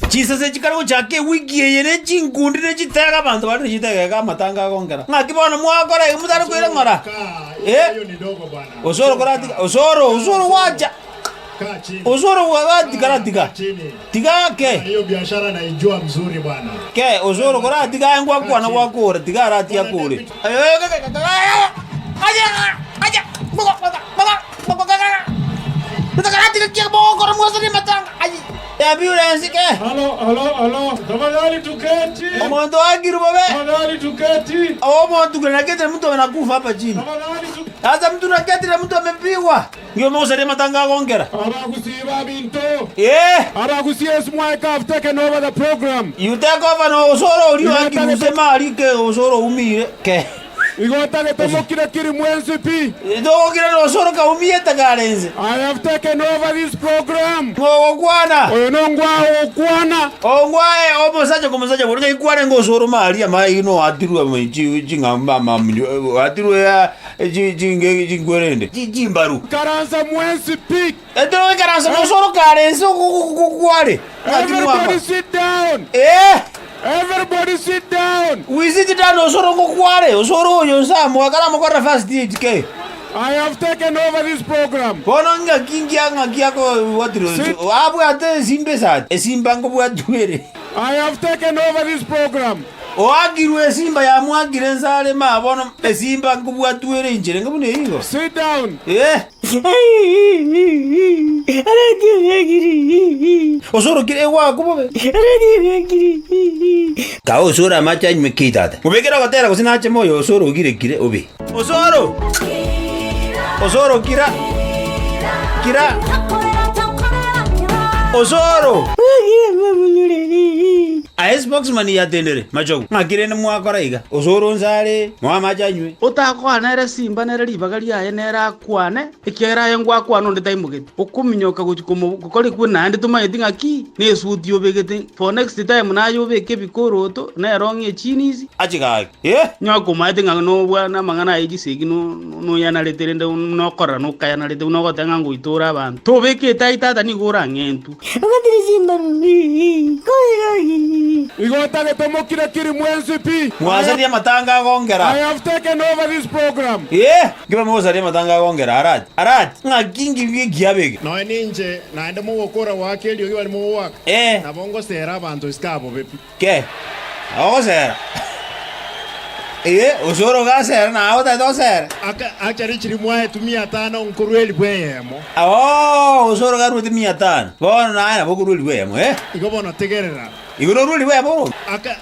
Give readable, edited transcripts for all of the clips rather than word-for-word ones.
Chinsese chikaro chake wiki yene chingundi ne chitega bantu bali chitega kama matanga kongera. Ngakibona mwakora mutari kwira ngora. Hiyo ni dogo bwana. Osoro korati osoro wacha. Osoro wagati karatika. Tiga ke. Hiyo biashara naijua mzuri bwana. Ke osoro korati ga ngwa kwa na wakora tiga rati ya kule. Aja. Ambulance ke. Hello. Tafadhali tuketi. Omondo agiru babe. Tafadhali tuketi. Omondo kunaketi mtu anakufa hapa chini. Tafadhali tuketi. Sasa mtu naketi na mtu amepigwa. Ndio mosere matanga kongera. Arakusiba binto. Arakusiba Smweka have taken over the program. You take over no osoro uri agiru sema alike osoro umire ke. Igota getomo kiri mwenzi pi. Dogo kira no osoro ka umie tagarenze. I have taken over this program. Ngokwana. Onongwa okwana. Ongwae omosaje komosaje boruka ikwane ngosoro mali amayi no atiru amayi chingamba mamili atiru ya jingwerende jimbaru. Karanza mwenzi pi. Edo karanza osoro karenze kukwale. Everybody sit down. Everybody sit down. We sit down osoro kukwale osoro yonsamu akala mokora fast ke. I have taken over this program. Bonanga kingia ngakiako watiro. Abu ate simbe sat. Esimba ngobwa duere. I have taken over this program. Oagiru esimba ya mwagire nsale mabono esimba ngobwa duere injire ngabune higo. Sit down. Osoro kire wa kubobe. Ka osoro macha nyekitata. Mubekera gotera kusinache moyo osoro kire obe. Osoro kira. Osoro. Xbox mani ya tendere machogo. Ngakire ne mwakora iga. Osoro nzale mwa majanywe. Utakwana era simba nere libagari aye nera kwane. Ikera yengwa kwano ndeta imugete. Okuminyoka gukori kuna ndi tuma yedinga ki. Ne studio begete. For next time na yo beke bikoroto na ronge chinizi. Achiga. Nyoko maidinga no bwana mangana eji segi no yana leterende no kora no kaya na lete no gotanga nguitora abantu. To beke taita ni gora ngentu. Agatiri simba rundi. Igota getomo kiri mwenzi pi. Mwazari matanga kongera. I have taken over this program. Giba mwazari matanga kongera arat. Ngakingi giabege. No ninje naende mu gukora wake lyo bali mu waka. Na bongo sera abantu iskabo bepi. Ke. Sera. Osoro gasera na ota dosera. Achari chiri mwa 500 nkurueli bweyemo. Osoro garu 500. Bona na bokurueli bweyemo Igobona tegerera. Igororuli bweyemo.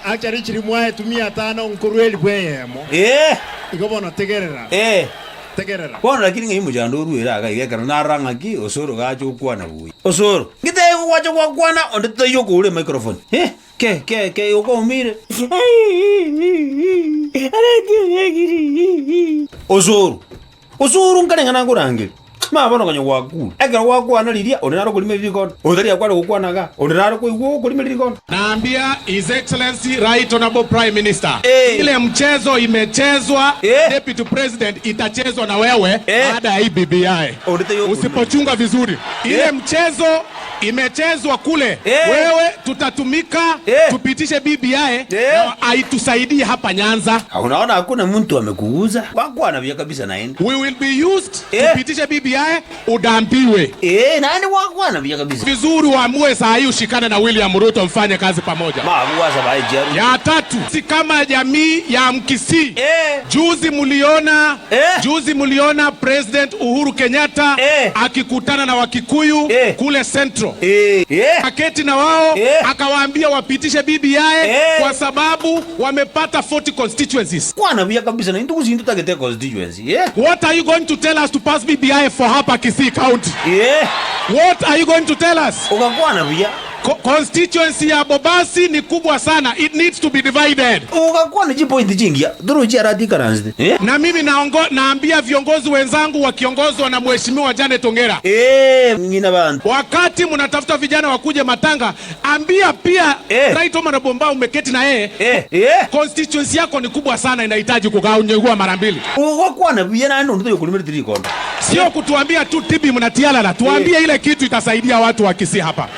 Achari chiri mwa 500 nkurueli bweyemo. Igobona tegerera. Tegerera. Bona lakini ngi mujando ruira aga igekara naranga ki osoro gacho kwana buyi. Osoro. Ngite wacho kwana onde yoko ule microphone. Ke yoko umire. Osoro nkanengana ngurange. Mabono kanyo wakulu. Ega wakwana lilia onenaro kulime bikono. Odari akwala kukwanaga. Onenaro kuiwo kulime bikono. Naambia His Excellency Right Honorable Prime Minister. Ile mchezo imechezwa, Deputy President itachezwa na wewe baada ya BBI. Usipochunga vizuri. Ile mchezo imechezwa kule. Wewe tutatumika tupitishe BBI na haitusaidii hapa Nyanza. Unaona hakuna mtu amekuuza. Wakwana vya kabisa naenda. We will be used tupitishe BBI udambiwe. Nani wakwana vya kabisa. Vizuri waamue saa hii ushikane na William Ruto mfanye kazi pamoja. Maabuaza bae jaru. Ya tatu, si kama jamii ya Mkisii. Juzi muliona President Uhuru Kenyatta akikutana na Wakikuyu kule Central. Aketi na wao akawaambia wapitishe BBI kwa sababu wamepata 40 constituencies. Kwana vya kabisa na ndugu zindu tagete constituency. What are you going to tell us to pass BBI for hapa Kisii County? What are you going to tell us? Ukakwana vya Constituency ya Bobasi ni kubwa sana. It needs to be divided. Ukakuwa na point jingia. Duruji aradika ranzi. Na mimi naambia viongozi wenzangu wakiongozwa na Mheshimiwa Janet Ongera. Ngina bantu. Wakati mnatafuta vijana wakuje Matanga, ambia pia Right Honorable Bomba umeketi na yeye. Constituency yako ni kubwa sana, inahitaji kugawanywa mara mbili. Ukakuwa na vijana ndio ndio kulimiri tirikondo. Sio kutuambia tu tibi mnatiala la. Tuambie ile kitu itasaidia watu wa Kisii hapa.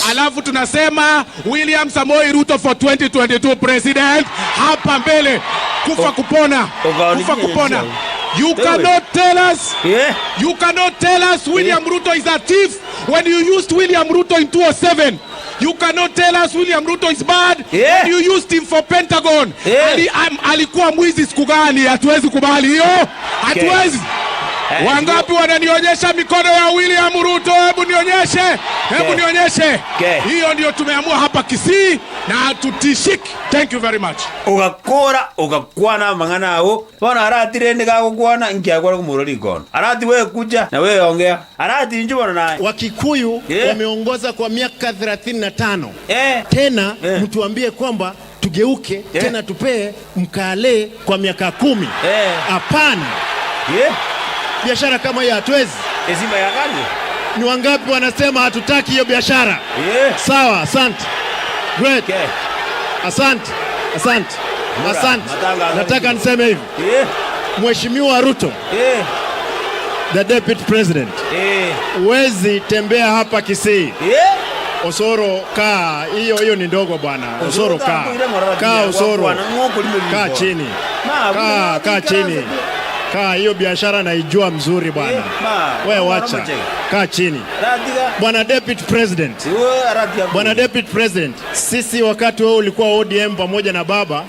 Alafu tunasema William Samoei Ruto for 2022 president hapa mbele. Kufa kupona. Kufa kupona. You cannot tell us William Ruto is a thief when you used William Ruto in 2007. You cannot tell us William Ruto is bad when you used him for Pentagon. Alikuwa mwizi siku gani? Hatuwezi kubali hiyo. Hatuwezi. Wangapi wananionyesha mikono ya William Ruto? Hebu nionyeshe. Hiyo ndio tumeamua hapa Kisii na tutishiki. Thank you very much. Ukakwana mangana hao. Bona arati rende kako kwana nkiakwa kumurori kono. Arati wewe kuja na wewe ongea. Arati njubona naye. Wakikuyu wameongoza kwa miaka 35. Tena mtuambie kwamba tugeuke tena tupee mkale kwa miaka 10. Hapana. Biashara kama hiyo hatuwezi. Ezima ya gani? Ni wangapi wanasema hatutaki hiyo biashara? Sawa, asante. Great. Asante. Nataka niseme hivi. Mheshimiwa Ruto. The Deputy President. Uwezi tembea hapa Kisii. Osoro kaa, hiyo ni ndogo bwana. Osoro kaa. Osoro. Kaa chini. Kaa chini. Hiyo biashara naijua mzuri bwana. Wewe wacha. Kaa chini. Bwana Deputy President. Sisi wakati wewe ulikuwa ODM pamoja na baba.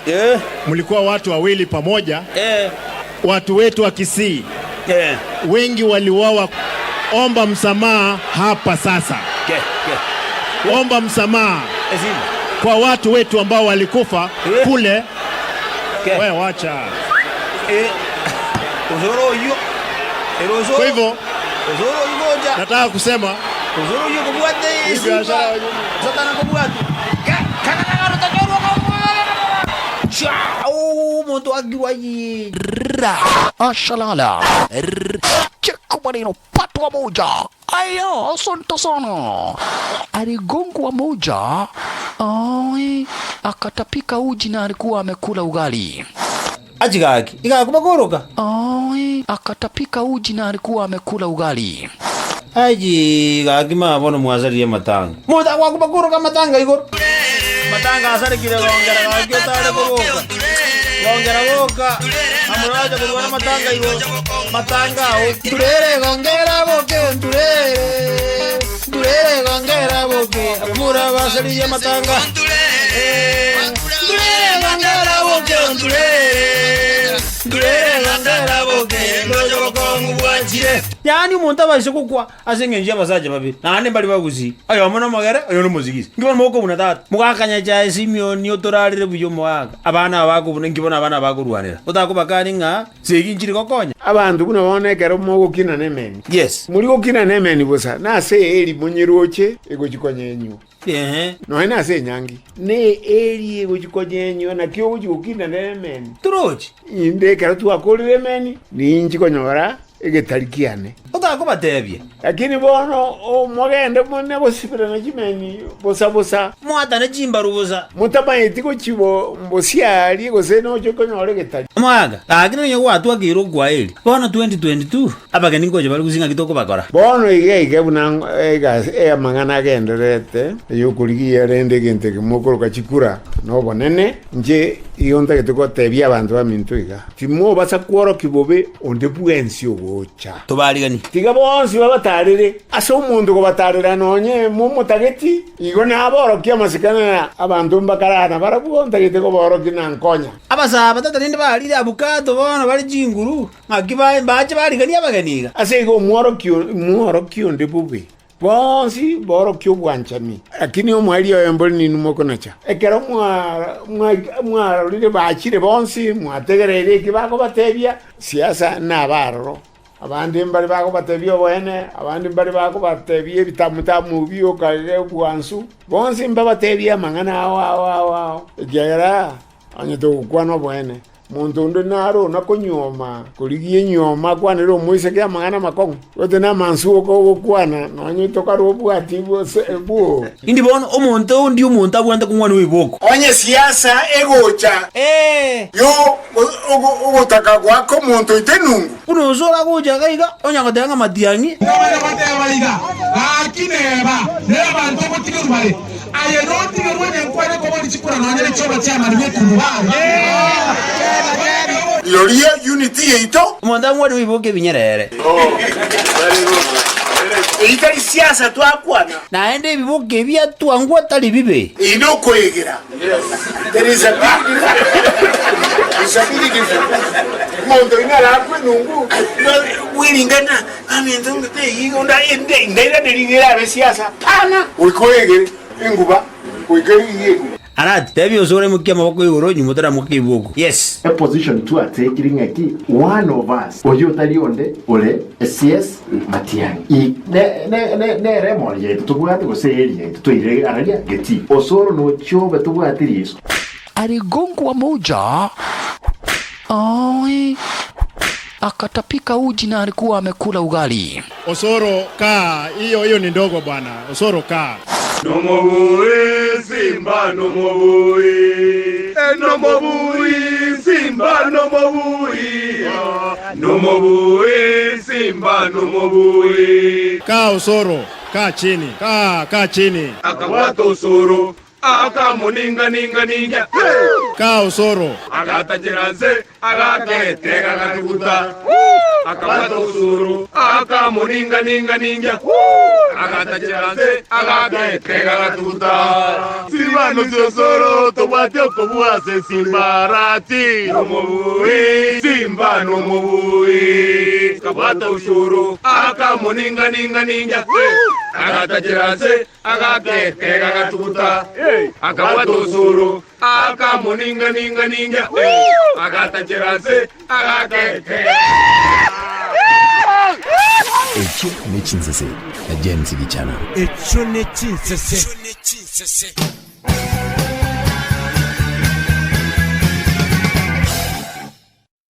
Mlikuwa watu wawili pamoja. Watu wetu wa Kisii. Wengi waliuawa. Omba msamaha hapa sasa. Omba msamaha. Kwa watu wetu ambao walikufa kule. Wewe wacha. Kwa hivyo nataka kusema Ashalala cheko maneno patwa moja. Aya, asante sana. Aligongwa moja. Akatapika uji na alikuwa amekula ugali. Ajigaki ikakubagoroka. Akatapika uji na alikuwa amekula ugali. Ajigaki mabona mwazari ya matanga. Muda wakubagoroka matanga igoro. Matanga asari kile gongera gakyo tare kuroka. Gongera goka. Amuraja kurwana matanga igoro. Matanga o turere gongera boke turere. Turere gongera boke. Amura basari ya matanga. Turere gongera boke turere. Turere gongera boke ndojo kongu bwachire. Yani umuntu abashe kukwa asengenje abasaje babiri. Nane bali baguzi. Ayo amona magara ayo no muzigisi. Ngibona moko bunatata. Mugakanya cha Simeon yotorarire buyo mwaka. Abana abakubuna ngibona abana bakurwanira. Utakubakani nga seginjiri kokonya. Abantu buno bonekera moko kina nemeni. Yes. Muri ko kina nemeni busa. Na se eri munyiroche ego chikonyenyu. No ina se nyangi. Ne eri ego chikonyenyu na kyo ukina nemeni. Turochi. Inde karatu akolire meni. Ni nchikonyora egetarikiane. Utakubatebye. Lakini bono omogende mone bosibira na kimeni bosa. Mwata na jimba rubuza. Mutamayiti ko chibo mbosiali gose no chokonyore getari. Mwaga. Lakini nyo watu akiro kwa eli. Bono 2022. Abage ningoje bali kuzinga kitoko bakora. Bono ige buna mangana genderete. Yokuligia rende gente kimokoro kachikura. No bonene nje iyonta kitoko tebya abantu bamintuiga. Timo basa kworo kibobe onde buensi ogocha. Tobaligani. Tiga bonsi babatarire ase umuntu ko batarira nonye mu mutageti igo naboro kiamasikana abantu mbakarana barabuonta giteko boro kinankonya abasaba tatarinde balire abukato bono bali jinguru ngakiba baje baligani abaganiga ase igo muoro kio ndebubi bonsi boro kio bwanchami lakini omwali oyemboli ni numoko nacha ekero mwa lire bachire bonsi mwategerere kibako batebya siasa na baroro abandi mbali bako batebyo bwene abandi mbali bako batebye bitamutamu byo kage bwansu bonsi mbaba tebye mangana wa gera anyeto kwano bwene muntu ndo naro nakonyoma kuligie nyoma kwanero muise kya mangana makongo wote na mansu ko kwana nanyito karo bwati bo indi bono omuntu ndi umuntu abwanda kumwana wiboko onye siasa egocha yo ogotaka kwako muntu itenungu uno zora goja gaiga onya ngatanga matiangi Nabana bataya baliga akineba neba ntoko tikirubale aye roti ngerwene nkwene ko bali chikura nanyere choba chama ni kurubale Yoria unity yeito umuntu amwana wiboke binyerere very good itari siasa twakwana naende ibiboke bya twangwa tali bibe ino kwegera there is a big difference mondo inala kwenungu wiringana amiento ngate yigonda ende ndaira deringera be siasa pana ukwegere inguba kwegere yego arati tebi osore mukia maboko igoro nyumutara mukiboko yes a position to take ngaki one of us oyo tali onde ole cs Matiang'i ne remo ye tubwate ko serie tuire aralia geti osoro no chobe tubwatiriso Aligongwa moja. Ai. Akatapika uji na alikuwa amekula ugali. Osoro kaa, hiyo ni ndogo bwana. Osoro kaa. Nomobui Simba nomobui nomobui Simba nomobui nomobui Simba nomobui. Kaa Osoro, kaa chini. Kaa chini. Akawata Osoro akamuninga ninga Kaa Osoro. akatajiranze akaketega akatukuta akawata Osoro akamuninga ninga akatajiranze akaketega akatukuta. Simba no Osoro tobate okobuase simbarati nomobui Simba nomobui akawata Osoro akamuninga ninga akatajiranze akaketega akatukuta akawata Osoro akamuninga akatajiranze akaketega. Echo ne Chinsese na James Gichana. Echo ne Chinsese.